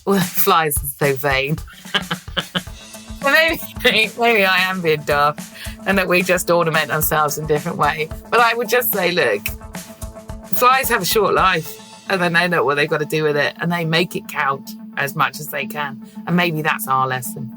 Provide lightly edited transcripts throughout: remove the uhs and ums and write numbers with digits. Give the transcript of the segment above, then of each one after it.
Well, flies are so vain. So maybe I am being daft and that we just ornament ourselves in a different way. But I would just say, look, flies have a short life and then they know what they've got to do with it and they make it count as much as they can. And maybe that's our lesson.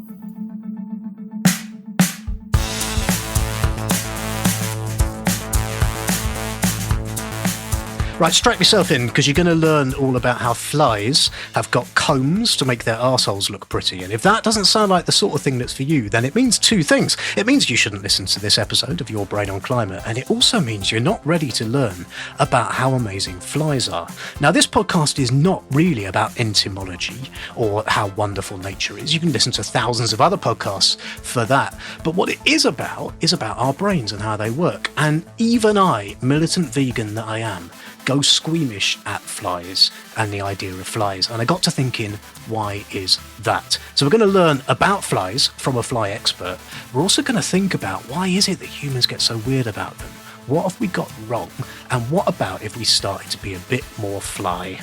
Right, strap yourself in because you're going to learn all about how flies have got combs to make their arseholes look pretty. And if that doesn't sound like the sort of thing that's for you, then it means two things. It means you shouldn't listen to this episode of Your Brain on Climate, and it also means you're not ready to learn about how amazing flies are. Now, this podcast is not really about entomology or how wonderful nature is. You can listen to thousands of other podcasts for that. But what it is about our brains and how they work. And even I, militant vegan that I am, go squeamish at flies and the idea of flies. And I got to thinking, why is that? So we're going to learn about flies from a fly expert. We're also going to think about why is it that humans get so weird about them? What have we got wrong? And what about if we started to be a bit more fly?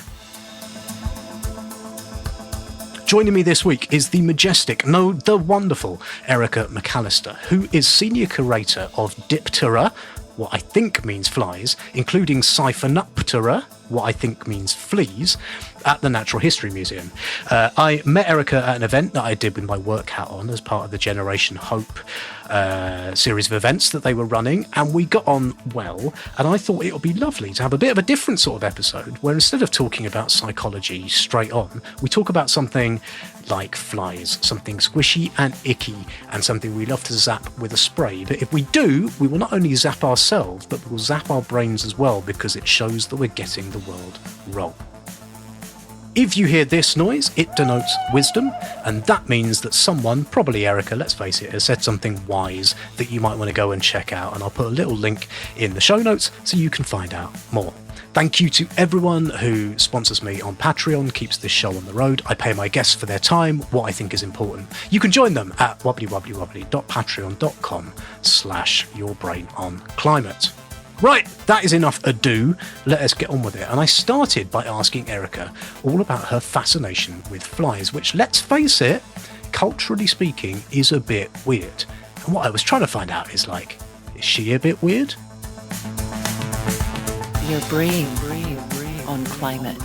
Joining me this week is the majestic, no, the wonderful Erica McAlister, who is Senior Curator of Diptera, what I think means flies, including Siphonoptera, what I think means fleas, at the Natural History Museum. I met Erica at an event that I did with my work hat on as part of the Generation Hope series of events that they were running, and we got on well, and I thought it would be lovely to have a bit of a different sort of episode where instead of talking about psychology straight on, we talk about something like flies, something squishy and icky, and something we love to zap with a spray. But if we do, we will not only zap ourselves, but we will zap our brains as well, because it shows that we're getting the world wrong. If you hear this noise, it denotes wisdom, and that means that someone, probably Erica, let's face it, has said something wise that you might want to go and check out, and I'll put a little link in the show notes so you can find out more. Thank you to everyone who sponsors me on Patreon, keeps this show on the road. I pay my guests for their time, what I think is important. You can join them at wobblywobblywobbly.patreon.com/yourbrainonclimate. Right, that is enough ado. Let us get on with it. And I started by asking Erica all about her fascination with flies, which, let's face it, culturally speaking, is a bit weird. And what I was trying to find out is, like, is she a bit weird? Your brain on climate.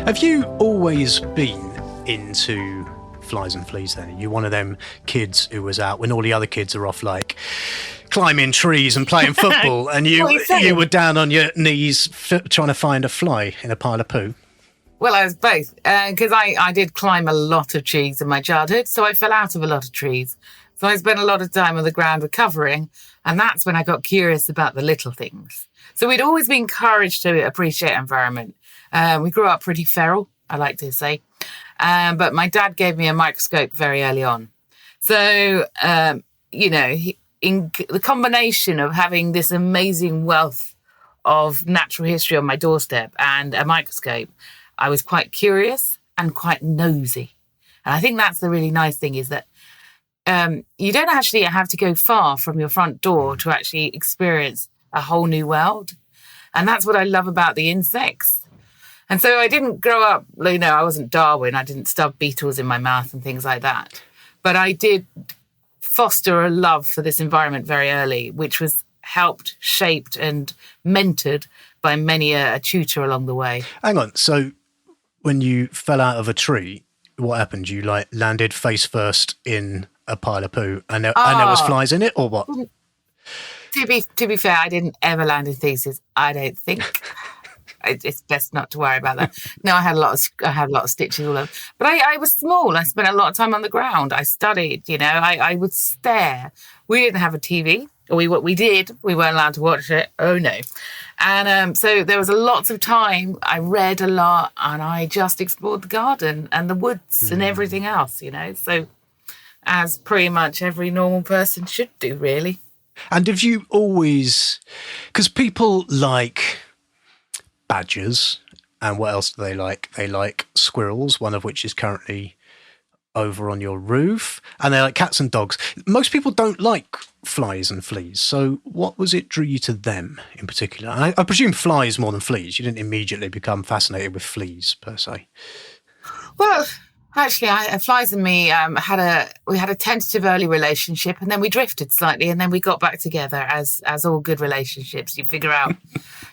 Have you always been into flies and fleas then? Are you one of them kids who was out when all the other kids are off, like, climbing trees and playing football, and you were down on your knees trying to find a fly in a pile of poo? Well, I was both, because I did climb a lot of trees in my childhood, so I fell out of a lot of trees. So I spent a lot of time on the ground recovering, and that's when I got curious about the little things. So we'd always been encouraged to appreciate our environment. We grew up pretty feral, I like to say. But my dad gave me a microscope very early on. So, in the combination of having this amazing wealth of natural history on my doorstep and a microscope, I was quite curious and quite nosy. And I think that's the really nice thing, is that you don't actually have to go far from your front door to actually experience a whole new world. And that's what I love about the insects. And so I didn't grow up, I wasn't Darwin. I didn't stuff beetles in my mouth and things like that. But I did foster a love for this environment very early, which was helped, shaped and mentored by many a tutor along the way. Hang on. So when you fell out of a tree, what happened? You landed face first in a pile of poo and there was flies in it, or what? To be fair, I didn't ever land in thesis, I don't think. It's best not to worry about that. No, I had a lot of stitches all over. But I was small. I spent a lot of time on the ground. I studied, I would stare. We didn't have a TV. We did. We weren't allowed to watch it. Oh, no. And so there was lots of time. I read a lot and I just explored the garden and the woods and everything else, So as pretty much every normal person should do, really. And have you always... Because people like badgers, and what else do they like? They like squirrels, one of which is currently over on your roof, and they like cats and dogs. Most people don't like flies and fleas, so what was it drew you to them in particular? I presume flies more than fleas. You didn't immediately become fascinated with fleas per se. Well, actually, Flies and me had a tentative early relationship, and then we drifted slightly, and then we got back together as all good relationships. You figure out,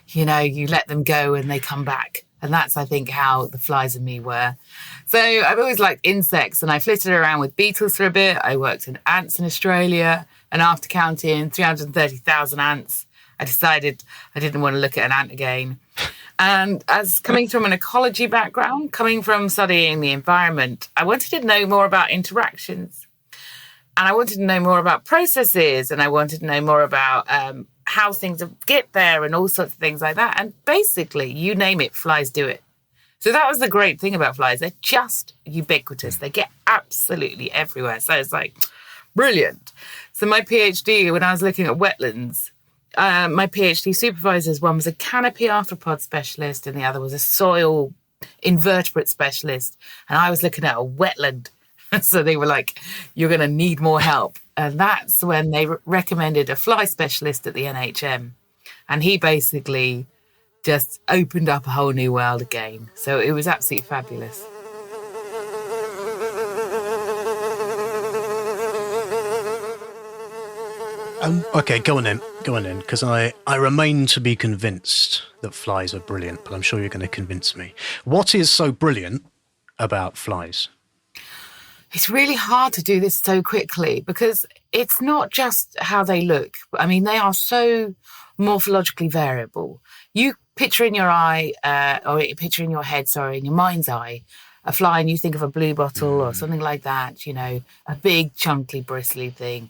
you let them go and they come back. And that's, I think, how the Flies and me were. So I've always liked insects, and I flitted around with beetles for a bit. I worked in ants in Australia, and after counting 330,000 ants, I decided I didn't want to look at an ant again. And as coming from an ecology background, coming from studying the environment, I wanted to know more about interactions. And I wanted to know more about processes, and I wanted to know more about how things get there and all sorts of things like that. And basically, you name it, flies do it. So that was the great thing about flies. They're just ubiquitous. They get absolutely everywhere. So it's like, brilliant. So my PhD, when I was looking at wetlands, my PhD supervisors, one was a canopy arthropod specialist and the other was a soil invertebrate specialist. And I was looking at a wetland. So they were like, you're going to need more help. And that's when they recommended a fly specialist at the NHM. And he basically just opened up a whole new world again. So it was absolutely fabulous. Okay, go on then, because I remain to be convinced that flies are brilliant, but I'm sure you're going to convince me. What is so brilliant about flies? It's really hard to do this so quickly because it's not just how they look. I mean, they are so morphologically variable. You picture in your eye, or picture in your head, in your mind's eye, a fly and you think of a blue bottle or something like that, a big, chunky, bristly thing.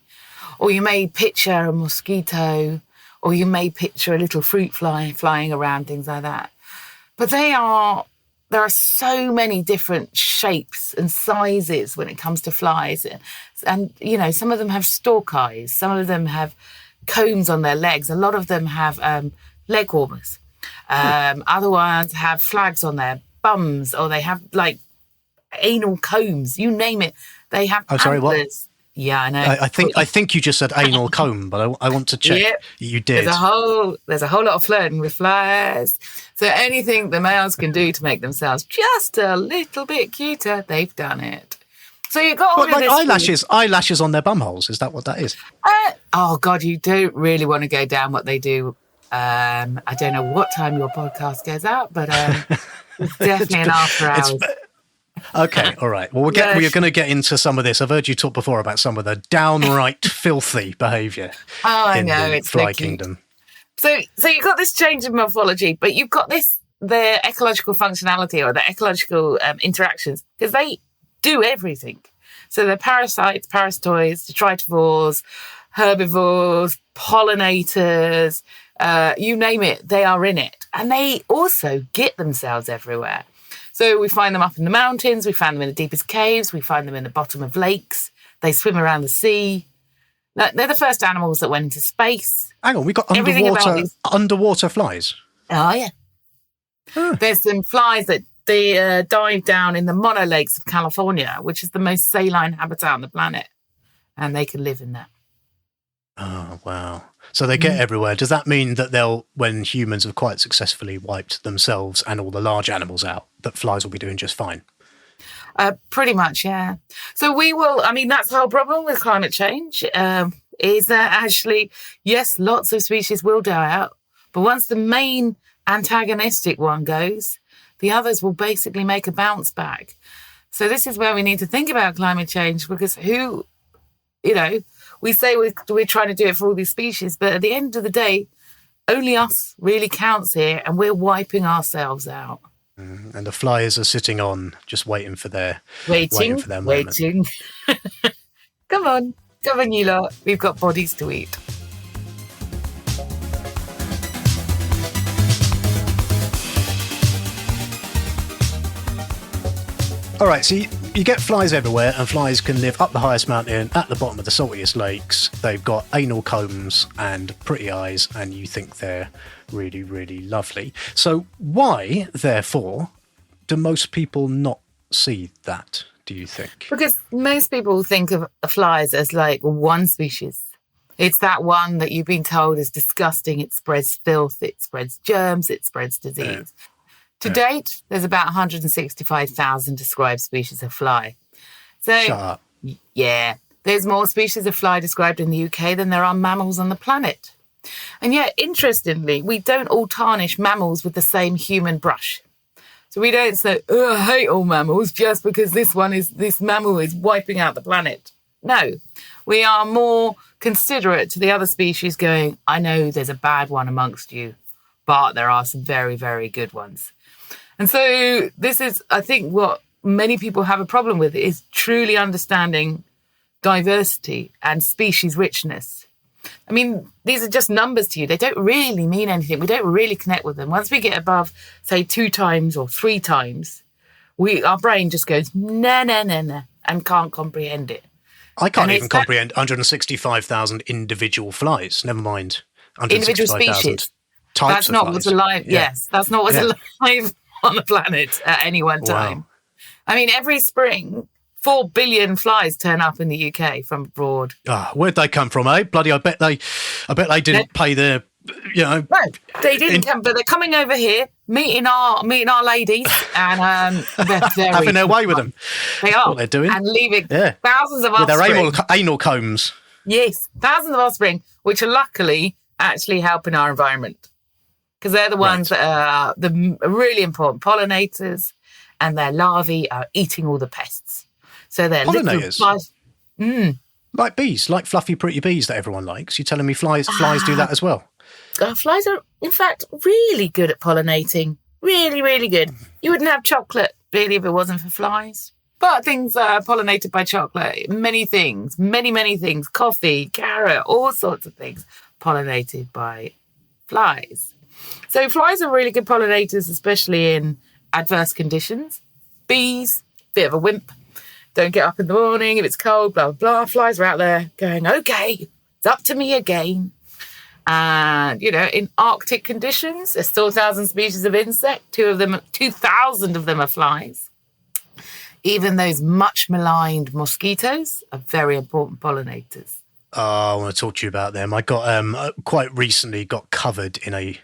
Or you may picture a mosquito, or you may picture a little fruit fly flying around, things like that. But there are so many different shapes and sizes when it comes to flies. And some of them have stalk eyes. Some of them have combs on their legs. A lot of them have leg warmers. Other ones have flags on their bums, or they have like anal combs. You name it. They have antlers. Sorry, what? Yeah, I know. I think you just said anal comb, but I want to check. Yep. You did. There's a whole lot of flirting with flies. So anything the males can do to make themselves just a little bit cuter, they've done it. So you've got all this eyelashes on their bumholes. Is that what that is? Oh God, you don't really want to go down what they do. I don't know what time your podcast goes out, but it's definitely an after hours. Okay, all right. Well, we're going to get into some of this. I've heard you talk before about some of the downright filthy behaviour in the fly kingdom. So you've got this change in morphology, but you've got the ecological functionality or the ecological interactions, because they do everything. So they're parasites, parasitoids, detritivores, herbivores, pollinators, you name it, they are in it. And they also get themselves everywhere. So we find them up in the mountains, we find them in the deepest caves, we find them in the bottom of lakes, they swim around the sea. They're the first animals that went into space. Hang on, we got underwater flies. Oh, yeah. Huh. There's some flies that they dive down in the monolakes of California, which is the most saline habitat on the planet. And they can live in there. Oh, wow. So they get everywhere. Does that mean that when humans have quite successfully wiped themselves and all the large animals out, that flies will be doing just fine? Pretty much, yeah. So that's the whole problem with climate change, is that actually, yes, lots of species will die out, but once the main antagonistic one goes, the others will basically make a bounce back. So this is where we need to think about climate change, because we say we're trying to do it for all these species, but at the end of the day, only us really counts here, and we're wiping ourselves out. And the flies are sitting on, just waiting for their moment. Waiting. Come on, you lot. We've got bodies to eat. All right, so you get flies everywhere, and flies can live up the highest mountain, at the bottom of the saltiest lakes. They've got anal combs and pretty eyes, and you think they're really, really lovely. So why, therefore, do most people not see that, do you think? Because most people think of flies as like one species. It's that one that you've been told is disgusting. It spreads filth, it spreads germs, it spreads disease. To date, there's about 165,000 described species of fly. So, Shut up. Yeah, there's more species of fly described in the UK than there are mammals on the planet. And yet, interestingly, we don't all tarnish mammals with the same human brush. So we don't say, oh, I hate all mammals just because this mammal is wiping out the planet. No, we are more considerate to the other species going, I know there's a bad one amongst you, but there are some very, very good ones. And so this is, I think, what many people have a problem with is truly understanding diversity and species richness. I mean, these are just numbers to you. They don't really mean anything. We don't really connect with them. Once we get above, say, 2 times or 3 times, our brain just goes, nah, and can't comprehend it. I can't even comprehend 165,000 individual flies, never mind individual 165,000 species. types That's of not flies. what's alive. Yeah. Yes, that's not what's alive on the planet at any one time. Wow. I mean, every spring, 4 billion flies turn up in the UK from abroad. Where'd they come from, eh? Bloody, I bet they didn't pay their, No, they didn't come, but they're coming over here, meeting our ladies, and they're very having their way with them. They are. What they're doing. And leaving thousands of with their offspring. anal combs. Yes, thousands of offspring, which are luckily actually helping our environment. Because they're the ones that are the really important pollinators, and their larvae are eating all the pests. So they're Pollinators? Little Like bees, like fluffy, pretty bees that everyone likes. You're telling me flies do that as well? Flies are, in fact, really good at pollinating. Really, really good. You wouldn't have chocolate, really, if it wasn't for flies. But things are pollinated by chocolate. Many things. Many things. Coffee, carrot, all sorts of things pollinated by flies. So flies are really good pollinators, especially in adverse conditions. Bees, bit of a wimp. Don't get up in the morning if it's cold, blah, blah, blah. Flies are out there going, okay, it's up to me again. And, in Arctic conditions, there's still 1,000 species of insect. 2,000 of them are flies. Even those much maligned mosquitoes are very important pollinators. I want to talk to you about them. I got quite recently got covered in a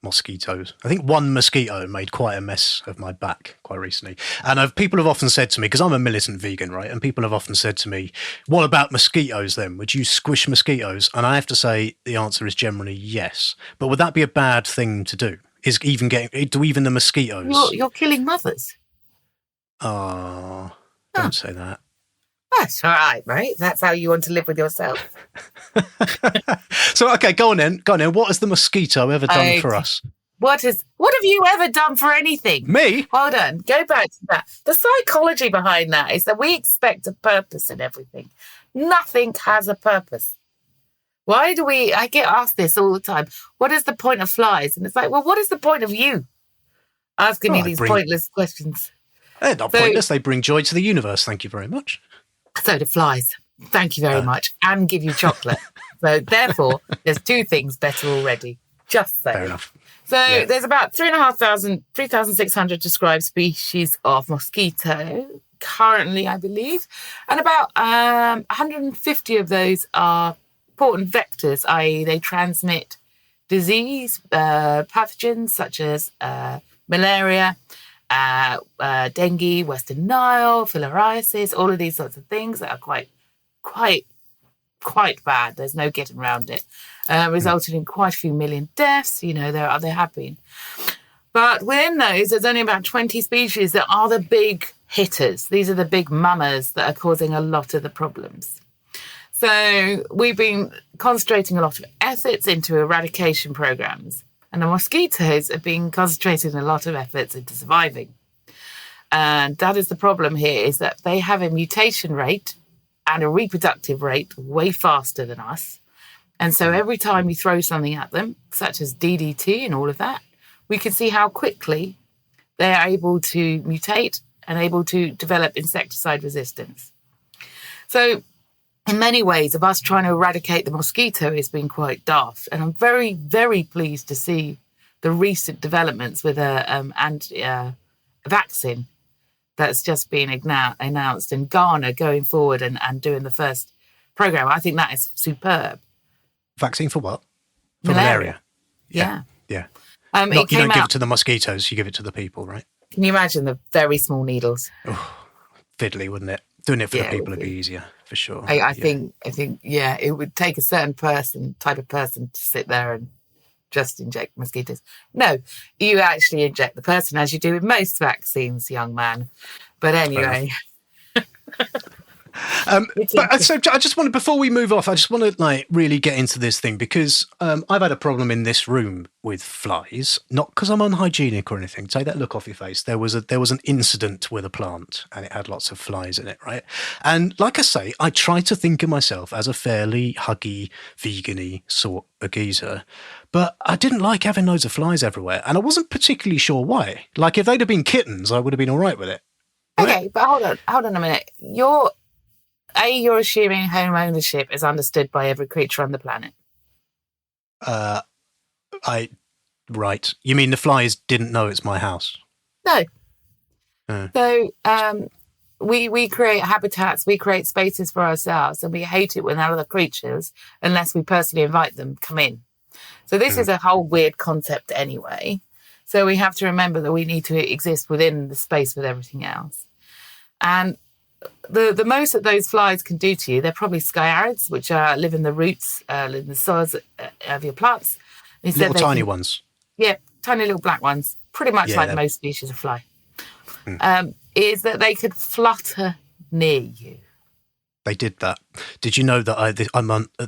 mosquitoes. I think one mosquito made quite a mess of my back quite recently. And people have often said to me, because I'm a militant vegan, right? And people have often said to me, what about mosquitoes then? Would you squish mosquitoes? And I have to say the answer is generally yes. But would that be a bad thing to do? Do even the mosquitoes? You're killing mothers. Oh, don't say that. That's all right, right? That's how you want to live with yourself. So, okay, go on then. What has the mosquito ever done for us? What have you ever done for anything? Me? Hold on. Go back to that. The psychology behind that is that we expect a purpose in everything. Nothing has a purpose. Why do I get asked this all the time. What is the point of flies? And it's like, well, what is the point of you? Asking me these pointless questions. They're not pointless. They bring joy to the universe. Thank you very much. So do flies. Thank you very much. And give you chocolate. So therefore, there's 2 things better already. Just so. Fair enough. So there's about 3,600 described species of mosquito currently, I believe. And about 150 of those are important vectors, i.e. they transmit disease, pathogens such as malaria, dengue, Western Nile, filariasis, all of these sorts of things that are quite bad. There's no getting around it. Resulted in quite a few million deaths. There have been. But within those, there's only about 20 species that are the big hitters. These are the big mamas that are causing a lot of the problems. So we've been concentrating a lot of efforts into eradication programs. And the mosquitoes have been concentrating a lot of efforts into surviving. And that is the problem here, is that they have a mutation rate and a reproductive rate way faster than us. And so every time we throw something at them, such as DDT and all of that, we can see how quickly they are able to mutate and able to develop insecticide resistance. So in many ways, of us trying to eradicate the mosquito has been quite daft. And I'm very, very pleased to see the recent developments with a vaccine that's just been announced in Ghana going forward and doing the first program. I think that is superb. Vaccine for what? For malaria. Yeah. You don't give it to the mosquitoes, you give it to the people, right? Can you imagine the very small needles? Oh, fiddly, wouldn't it? Doing it for the people would be easier, for sure. I think, it would take a certain type of person to sit there and just inject mosquitoes. No, you actually inject the person, as you do with most vaccines, young man. But anyway. So I just wanted, before we move off, I just want to really get into this thing because I've had a problem in this room with flies, not because I'm unhygienic or anything. Take that look off your face. There was an incident with a plant and it had lots of flies in it, right? And like I say, I try to think of myself as a fairly huggy, vegan-y sort of geezer, but I didn't like having loads of flies everywhere, and I wasn't particularly sure why. Like if they'd have been kittens, I would have been all right with it. Okay, but hold on a minute. You're assuming home ownership is understood by every creature on the planet. Right. You mean the flies didn't know it's my house? No. So we create habitats, we create spaces for ourselves, and we hate it when other creatures, unless we personally invite them, come in. So this is a whole weird concept anyway. So we have to remember that we need to exist within the space with everything else. And the most that those flies can do to you, they're probably skyarids, which live in the roots, in the soils of your plants. Little tiny ones. Yeah, tiny little black ones, pretty much like most species of fly. Is that they could flutter near you. They did that. Did you know that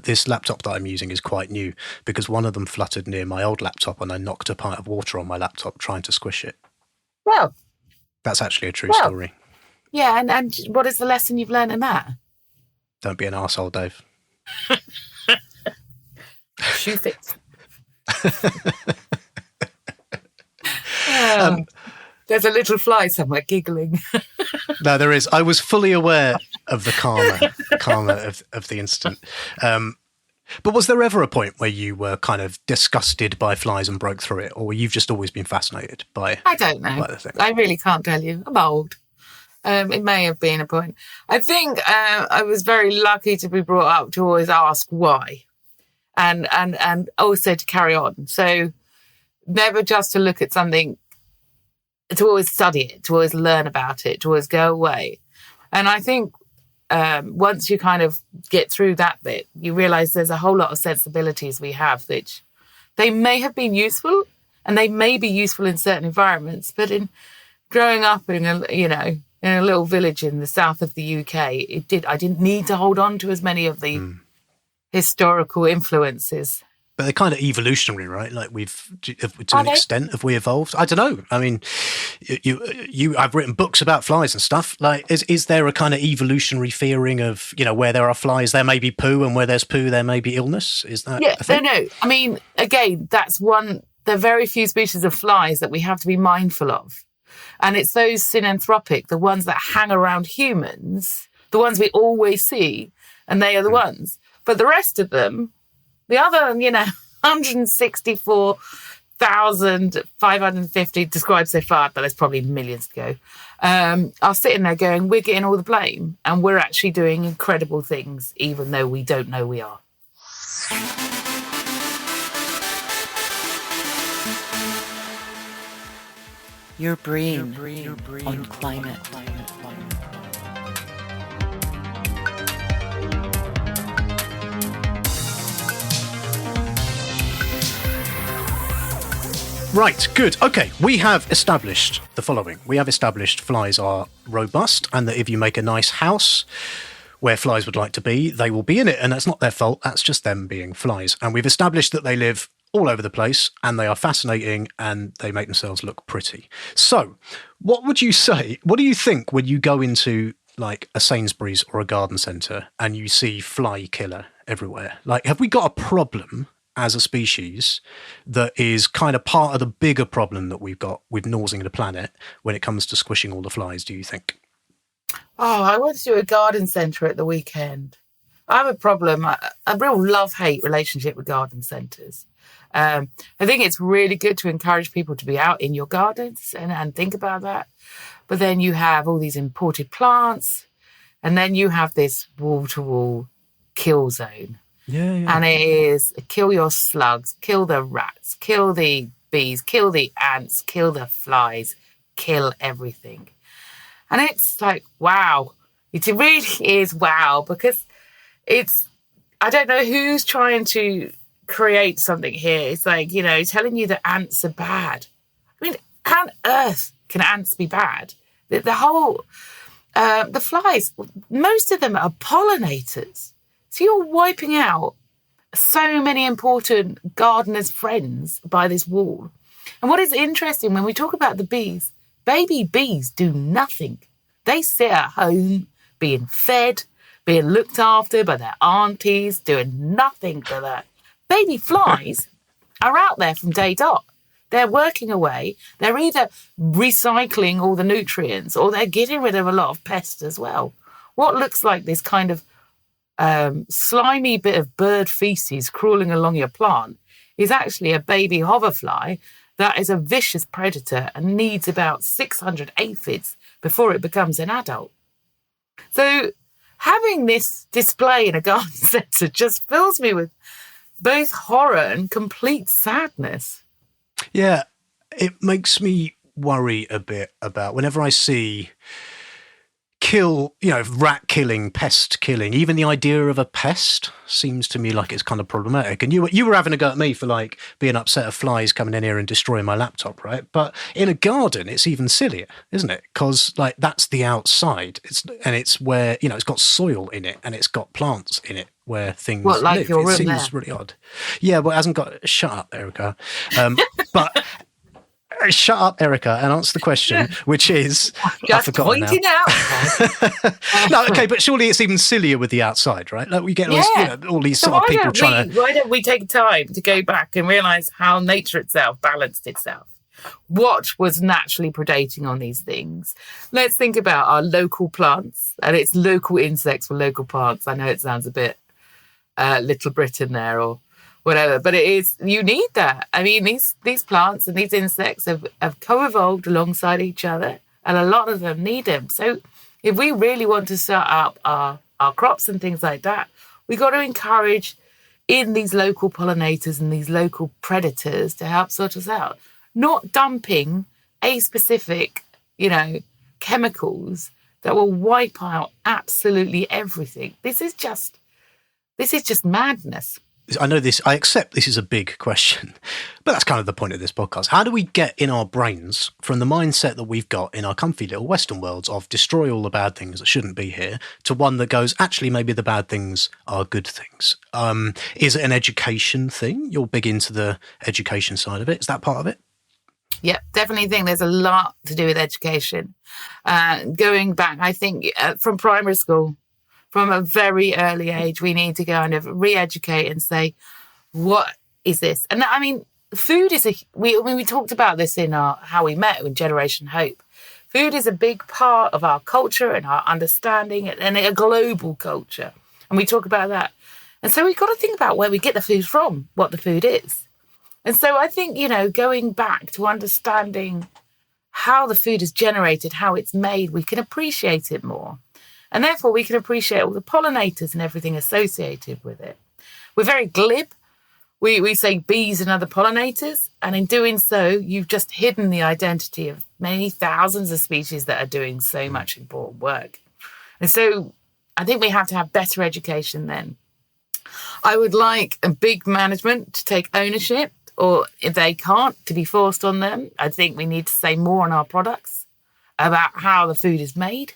this laptop that I'm using is quite new because one of them fluttered near my old laptop and I knocked a pint of water on my laptop trying to squish it? Well. That's actually a true story. Yeah, and what is the lesson you've learned in that? Don't be an arsehole, Dave. Shoot it. There's a little fly somewhere giggling. No, there is. I was fully aware of the karma of the incident. But was there ever a point where you were kind of disgusted by flies and broke through it, or you've just always been fascinated by? I don't know. I really can't tell you. I'm old. It may have been a point. I think I was very lucky to be brought up to always ask why, and also to carry on. So never just to look at something, to always study it, to always learn about it, to always go away. And I think once you kind of get through that bit, you realise there's a whole lot of sensibilities we have, which they may have been useful, and they may be useful in certain environments, but in growing up in a little village in the south of the UK, I didn't need to hold on to as many of the historical influences. But they're kind of evolutionary, right? Like to an extent, have we evolved? I don't know. I mean, I've written books about flies and stuff. Like, is there a kind of evolutionary fearing of, where there are flies, there may be poo, and where there's poo, there may be illness? Is that a thing? No. I mean, again, that's one. There are very few species of flies that we have to be mindful of. And it's those synanthropic, the ones that hang around humans, the ones we always see, and they are the ones. But the rest of them, the other, 164,550 described so far, but there's probably millions to go, are sitting there going, we're getting all the blame, and we're actually doing incredible things, even though we don't know we are. Your brain on climate. Right, good. Okay, we have established the following. We have established flies are robust and that if you make a nice house where flies would like to be, they will be in it. And that's not their fault. That's just them being flies. And we've established that they live all over the place and they are fascinating and they make themselves look pretty. So what would you say? What do you think when you go into like a Sainsbury's or a garden centre and you see fly killer everywhere? Like, have we got a problem as a species that is kind of part of the bigger problem that we've got with nosing the planet when it comes to squishing all the flies, do you think? Oh, I went to a garden centre at the weekend. I have a problem, a real love-hate relationship with garden centres. I think it's really good to encourage people to be out in your gardens and think about that. But then you have all these imported plants, and then you have this wall-to-wall kill zone. Yeah. And it is kill your slugs, kill the rats, kill the bees, kill the ants, kill the flies, kill everything. And it's like, wow. It really is wow, because I don't know who's trying to create something here. It's like, telling you that ants are bad. I mean, how on earth can ants be bad? The whole, the flies, most of them are pollinators. So you're wiping out so many important gardeners' friends by this wall. And what is interesting, when we talk about the bees, baby bees do nothing. They sit at home being fed, being looked after by their aunties, doing nothing for that. Baby flies are out there from day dot. They're working away. They're either recycling all the nutrients or they're getting rid of a lot of pests as well. What looks like this kind of slimy bit of bird feces crawling along your plant is actually a baby hoverfly that is a vicious predator and needs about 600 aphids before it becomes an adult. So having this display in a garden centre just fills me with both horror and complete sadness. Yeah, it makes me worry a bit about whenever I see rat killing, pest killing, even the idea of a pest seems to me like it's kind of problematic. And you were having a go at me for like being upset of flies coming in here and destroying my laptop, right? But in a garden, it's even sillier, isn't it? Because like that's the outside. It's where, it's got soil in it and it's got plants in it where things live. Your room it seems there? Really odd. Yeah, but it hasn't got... Shut up, Erica. But... Shut up, Erica, and answer the question, which is... Just pointing out. No, okay, but surely it's even sillier with the outside, right? Like we get all these so sort of people trying to... Why don't we take time to go back and realise how nature itself balanced itself? What was naturally predating on these things? Let's think about our local plants, and it's local insects for local plants. I know it sounds a bit Little Britain there, or whatever, but it is, you need that. I mean, these plants and these insects have co-evolved alongside each other, and a lot of them need them. So if we really want to start up our crops and things like that, we got to encourage in these local pollinators and these local predators to help sort us out, not dumping a specific, chemicals that will wipe out absolutely everything. This is just madness. I know this, I accept this is a big question, but that's kind of the point of this podcast. How do we get in our brains from the mindset that we've got in our comfy little Western worlds of destroy all the bad things that shouldn't be here to one that goes, actually, maybe the bad things are good things? Is it an education thing? You're big into the education side of it. Is that part of it? Yeah, definitely think there's a lot to do with education. Going back, I think from primary school, from a very early age, we need to kind of re-educate and say, what is this? And I mean, food is we talked about this in our How We Met with Generation Hope. Food is a big part of our culture and our understanding and a global culture. And we talk about that. And so we've got to think about where we get the food from, what the food is. And so I think, going back to understanding how the food is generated, how it's made, we can appreciate it more. And therefore, we can appreciate all the pollinators and everything associated with it. We're very glib. We say bees and other pollinators. And in doing so, you've just hidden the identity of many thousands of species that are doing so much important work. And so I think we have to have better education then. I would like a big management to take ownership, or if they can't, to be forced on them. I think we need to say more on our products about how the food is made.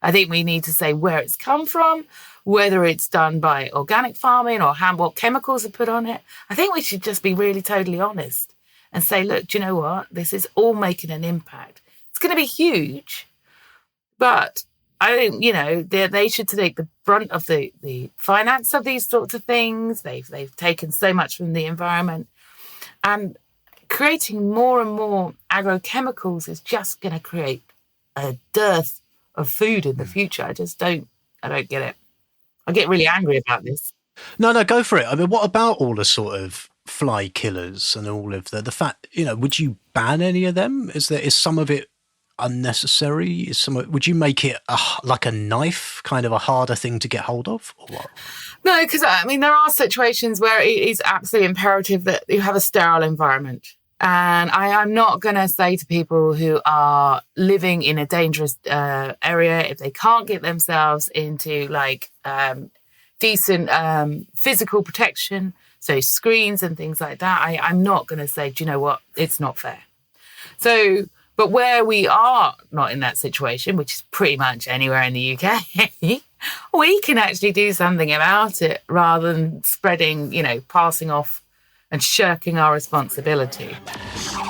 I think we need to say where it's come from, whether it's done by organic farming or what chemicals are put on it. I think we should just be really totally honest and say, look, do you know what? This is all making an impact. It's going to be huge, but I think, they should take brunt of the finance of these sorts of things. They've taken so much from the environment, and creating more and more agrochemicals is just going to create a dearth of food in the future. I don't get it. I get really angry about this. No, go for it. I mean, what about all the sort of fly killers and all of the fact, would you ban any of them? Is some of it unnecessary? Would you make it like a knife, kind of a harder thing to get hold of, or what? No, because there are situations where it is absolutely imperative that you have a sterile environment. And I'm not going to say to people who are living in a dangerous area, if they can't get themselves into decent physical protection, so screens and things like that, I'm not going to say, do you know what, it's not fair. So, but where we are not in that situation, which is pretty much anywhere in the UK, we can actually do something about it rather than spreading, passing off and shirking our responsibility.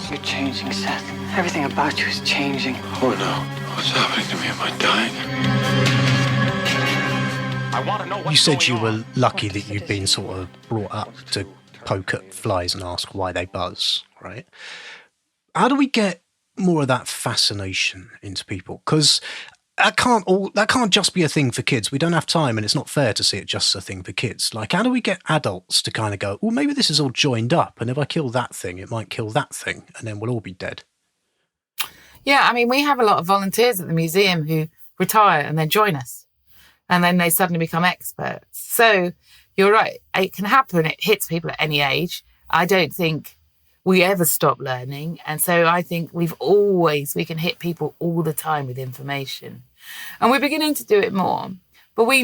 You're changing, Seth. Everything about you is changing. Oh no, what's happening to me? Am I dying? I want to know what's You said going you on. were lucky that you'd been sort of brought up to poke at flies and ask why they buzz, right? How do we get more of that fascination into people? Because that can't just be a thing for kids. We don't have time, and it's not fair to see it just a thing for kids. Like, how do we get adults to kind of go, well, maybe this is all joined up, and if I kill that thing, it might kill that thing, and then we'll all be dead? Yeah, we have a lot of volunteers at the museum who retire and then join us, and then they suddenly become experts. So you're right, it can happen. It hits people at any age. I don't think we ever stop learning. And so I think we can hit people all the time with information. And we're beginning to do it more. But we've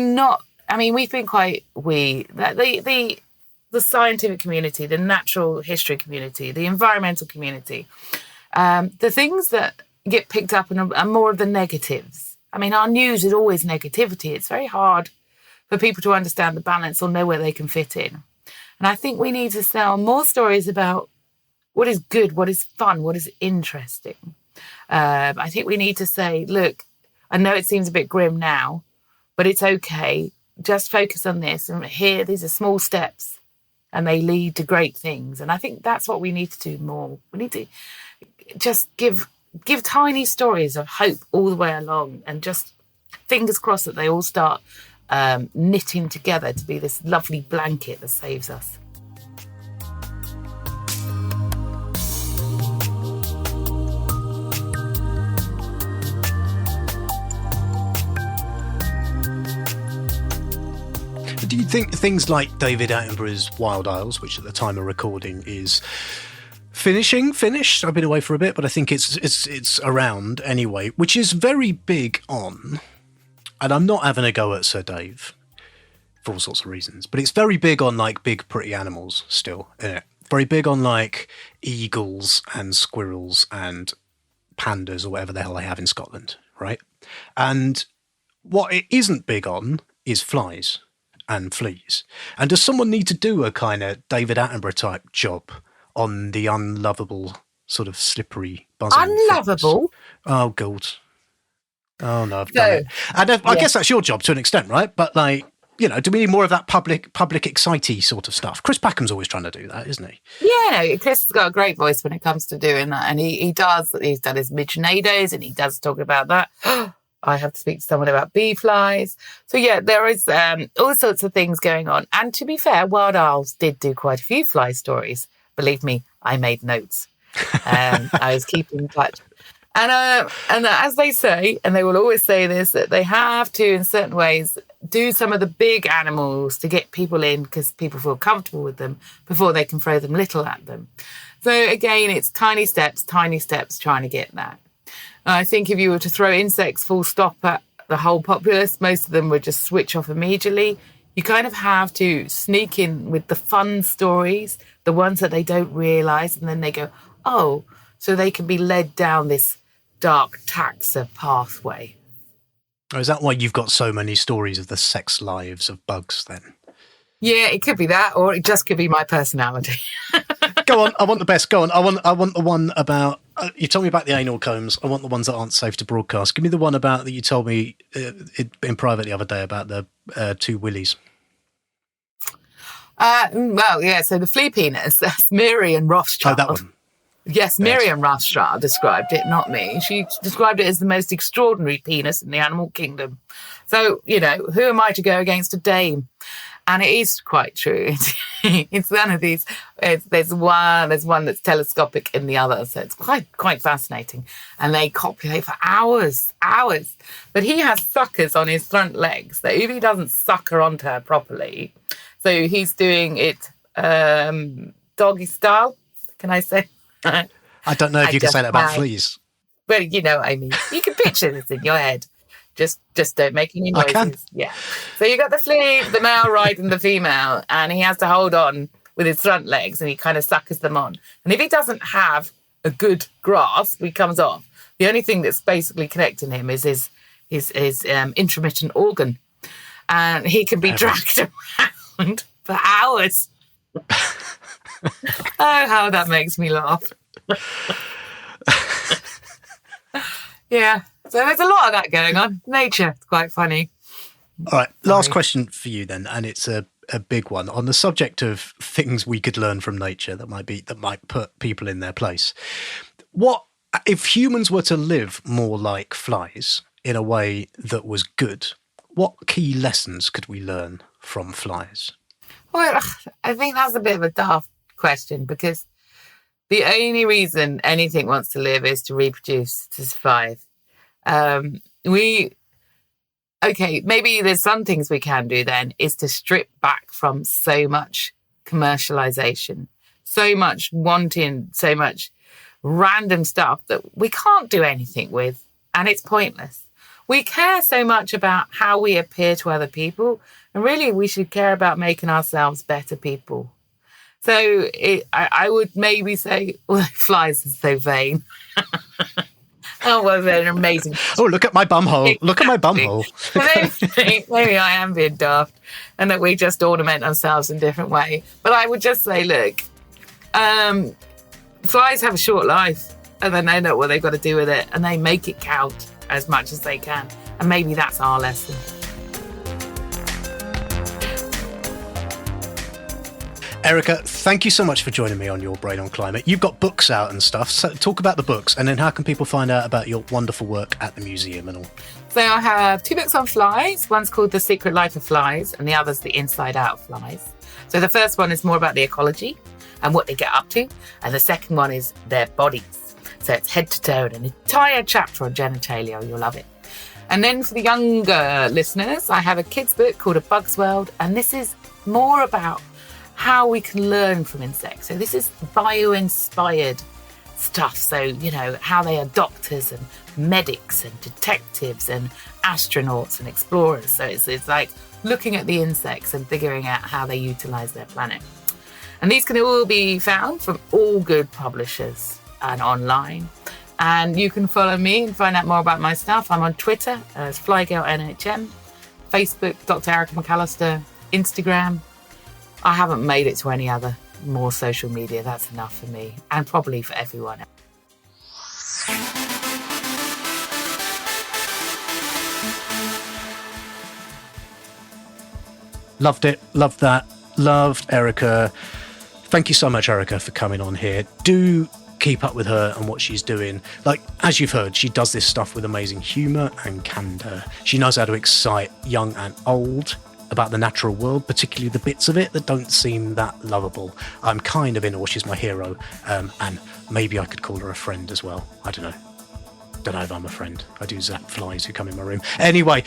been the scientific community, the natural history community, the environmental community, the things that get picked up are more of the negatives. Our news is always negativity. It's very hard for people to understand the balance or know where they can fit in. And I think we need to tell more stories about what is good, what is fun, what is interesting. I think we need to say, look, I know it seems a bit grim now, but it's okay. Just focus on this. And here, these are small steps and they lead to great things. And I think that's what we need to do more. We need to just give tiny stories of hope all the way along, and just fingers crossed that they all start knitting together to be this lovely blanket that saves us. Do you think things like David Attenborough's Wild Isles, which at the time of recording is finished? I've been away for a bit, but I think it's around anyway, which is very big on, and I'm not having a go at Sir Dave for all sorts of reasons, but it's very big on big pretty animals still, isn't it? Very big on eagles and squirrels and pandas or whatever the hell they have in Scotland, right? And what it isn't big on is flies and fleas. And does someone need to do a kind of David Attenborough type job on the unlovable, sort of slippery, buzzing Unlovable? things? Oh, God. Oh, no, I've done it. And I guess that's your job to an extent, right? But, do we need more of that public excitey sort of stuff? Chris Packham's always trying to do that, isn't he? Yeah, Chris has got a great voice when it comes to doing that. And he's done his Midgenados, and he does talk about that. I have to speak to someone about bee flies. So, yeah, there is all sorts of things going on. And to be fair, Wild Isles did do quite a few fly stories. Believe me, I made notes. I was keeping in touch. And as they say, and they will always say this, that they have to, in certain ways, do some of the big animals to get people in because people feel comfortable with them before they can throw them little at them. So, again, it's tiny steps trying to get that. I think if you were to throw insects full stop at the whole populace, most of them would just switch off immediately. You kind of have to sneak in with the fun stories, the ones that they don't realise, and then they go, oh, so they can be led down this dark taxa pathway. Oh, is that why you've got so many stories of the sex lives of bugs then? Yeah, it could be that, or it just could be my personality. Go on, I want the best. Go on, I want the one about You told me about the anal combs. I want the ones that aren't safe to broadcast. Give me the one about that you told me in private the other day about the 2 willies. Well, yeah, so the flea penis, that's Miriam Rothschild. Oh, that one. Yes, Miriam Rothschild described it, not me. She described it as the most extraordinary penis in the animal kingdom. So, who am I to go against a dame? And it is quite true. It's one of these. There's one that's telescopic in the other, so it's quite fascinating. And they copulate for hours. But he has suckers on his front legs that if he doesn't sucker onto her properly, so he's doing it doggy style. Can I say? I don't know if you can say that about fleas. Well, you know what I mean. You can picture this in your head. Just don't make any noises. I can. Yeah. So you got the flea, the male riding the female, and he has to hold on with his front legs, and he kind of suckers them on. And if he doesn't have a good grasp, he comes off. The only thing that's basically connecting him is his intermittent organ, and he can be dragged around for hours. Oh, how that makes me laugh. Yeah. So there's a lot of that going on. Nature, it's quite funny. All right, last question for you then, and it's a big one on the subject of things we could learn from nature that might put people in their place. What if humans were to live more like flies in a way that was good? What key lessons could we learn from flies? Well, I think that's a bit of a daft question, because the only reason anything wants to live is to reproduce, to survive. Maybe there's some things we can do then, is to strip back from so much commercialization, so much wanting, so much random stuff that we can't do anything with, and it's pointless. We care so much about how we appear to other people, and really we should care about making ourselves better people. So I would maybe say, well, flies are so vain. Oh, well, they're amazing. Oh, look at my bumhole. Look at my bumhole. Maybe I am being daft, and that we just ornament ourselves in a different way. But I would just say, look, flies have a short life, and then they know what they've got to do with it, and they make it count as much as they can. And maybe that's our lesson. Erica, thank you so much for joining me on Your Brain on Climate. You've got books out and stuff, so talk about the books, and then how can people find out about your wonderful work at the museum and all? So I have 2 books on flies. One's called The Secret Life of Flies, and the other's The Inside Out of Flies. So the first one is more about the ecology and what they get up to, and the second one is their bodies. So it's head to toe and an entire chapter on genitalia. You'll love it. And then for the younger listeners, I have a kids' book called A Bug's World, and this is more about how we can learn from insects. So this is bio-inspired stuff. So, how they are doctors and medics and detectives and astronauts and explorers. So it's like looking at the insects and figuring out how they utilize their planet. And these can all be found from all good publishers and online. And you can follow me and find out more about my stuff. I'm on Twitter as FlyGirlNHM, Facebook, Dr. Erica McAlister, Instagram. I haven't made it to any other more social media. That's enough for me, and probably for everyone. Loved it. Loved that. Loved Erica. Thank you so much, Erica, for coming on here. Do keep up with her and what she's doing. Like, as you've heard, she does this stuff with amazing humour and candour. She knows how to excite young and old about the natural world, particularly the bits of it that don't seem that lovable. I'm kind of in awe. She's my hero, and maybe I could call her a friend as well. I don't know if I'm a friend. I do zap flies who come in my room. Anyway,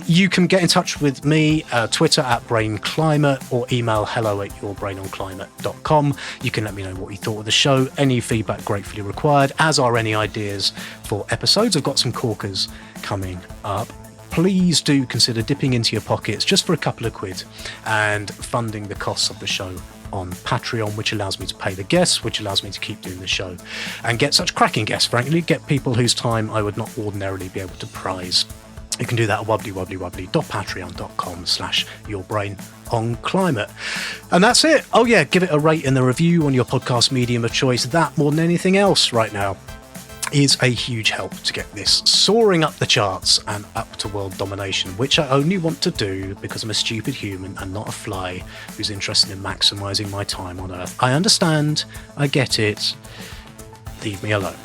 you can get in touch with me, Twitter @BrainClimate, or email hello@yourbrainonclimate.com. You can let me know what you thought of the show. Any feedback gratefully required, as are any ideas for episodes. I've got some corkers coming up. Please do consider dipping into your pockets just for a couple of quid and funding the costs of the show on Patreon, which allows me to pay the guests, which allows me to keep doing the show and get such cracking guests, frankly, get people whose time I would not ordinarily be able to prize. You can do that at wobbly.patreon.com/yourbrainonclimate. And that's it. Oh yeah, give it a rate and a review on your podcast medium of choice. That more than anything else right now. is a huge help to get this soaring up the charts and up to world domination, which I only want to do because I'm a stupid human and not a fly who's interested in maximising my time on Earth. I understand, I get it, leave me alone.